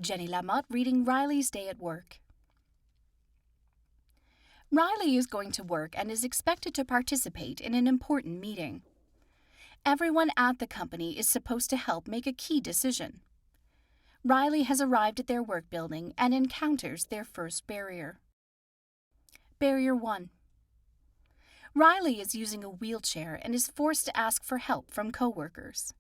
Jenny Lamotte reading Riley's Day at Work. Riley is going to work and is expected to participate in an important meeting. Everyone at the company is supposed to help make a key decision. Riley has arrived at their work building and encounters their first barrier. Barrier 1. Riley is using a wheelchair and is forced to ask for help from coworkers.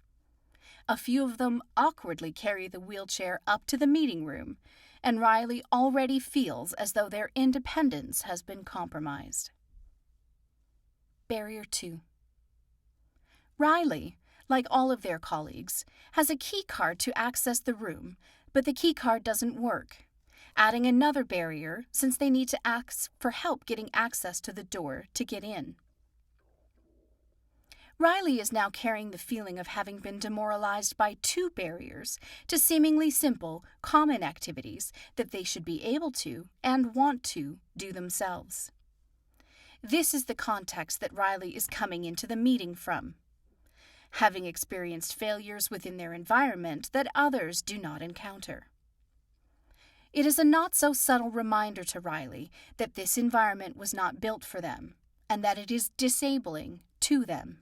A few of them awkwardly carry the wheelchair up to the meeting room, and Riley already feels as though their independence has been compromised. Barrier 2. Riley, like all of their colleagues, has a key card to access the room, but the key card doesn't work, adding another barrier since they need to ask for help getting access to the door to get in. Riley is now carrying the feeling of having been demoralized by 2 barriers to seemingly simple, common activities that they should be able to and want to do themselves. This is the context that Riley is coming into the meeting from, having experienced failures within their environment that others do not encounter. It is a not-so-subtle reminder to Riley that this environment was not built for them, and that it is disabling to them.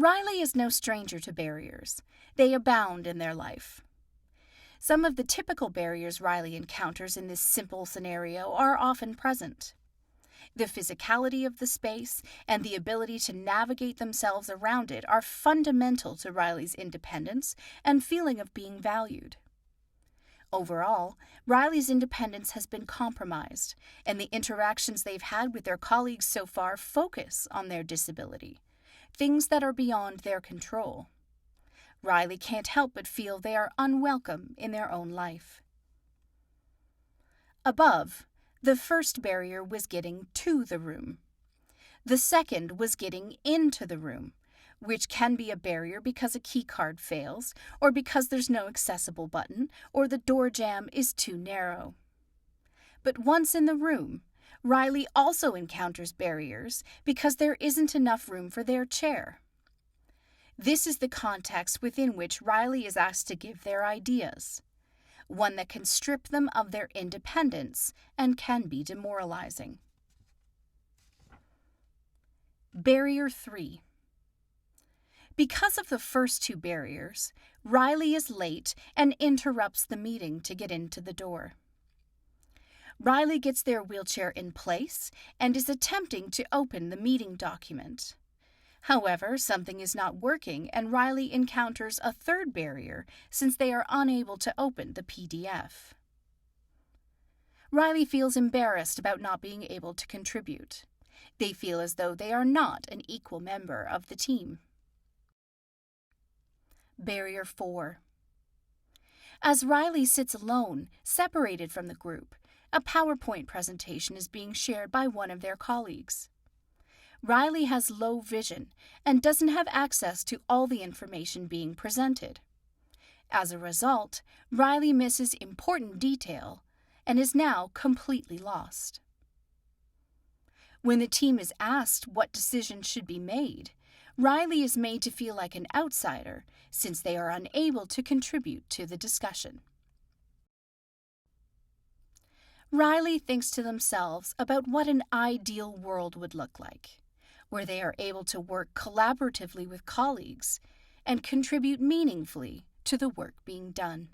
Riley is no stranger to barriers. They abound in their life. Some of the typical barriers Riley encounters in this simple scenario are often present. The physicality of the space and the ability to navigate themselves around it are fundamental to Riley's independence and feeling of being valued. Overall, Riley's independence has been compromised, and the interactions they've had with their colleagues so far focus on their disability, things that are beyond their control. Riley can't help but feel they are unwelcome in their own life. Above, the first barrier was getting to the room. The second was getting into the room, which can be a barrier because a key card fails, or because there's no accessible button, or the door jamb is too narrow. But once in the room, Riley also encounters barriers because there isn't enough room for their chair. This is the context within which Riley is asked to give their ideas, one that can strip them of their independence and can be demoralizing. Barrier 3. Because of the first 2 barriers, Riley is late and interrupts the meeting to get into the door. Riley gets their wheelchair in place and is attempting to open the meeting document. However, something is not working and Riley encounters a third barrier since they are unable to open the PDF. Riley feels embarrassed about not being able to contribute. They feel as though they are not an equal member of the team. Barrier 4. As Riley sits alone, separated from the group, a PowerPoint presentation is being shared by one of their colleagues. Riley has low vision and doesn't have access to all the information being presented. As a result, Riley misses important detail and is now completely lost. When the team is asked what decisions should be made, Riley is made to feel like an outsider since they are unable to contribute to the discussion. Riley thinks to themselves about what an ideal world would look like, where they are able to work collaboratively with colleagues and contribute meaningfully to the work being done.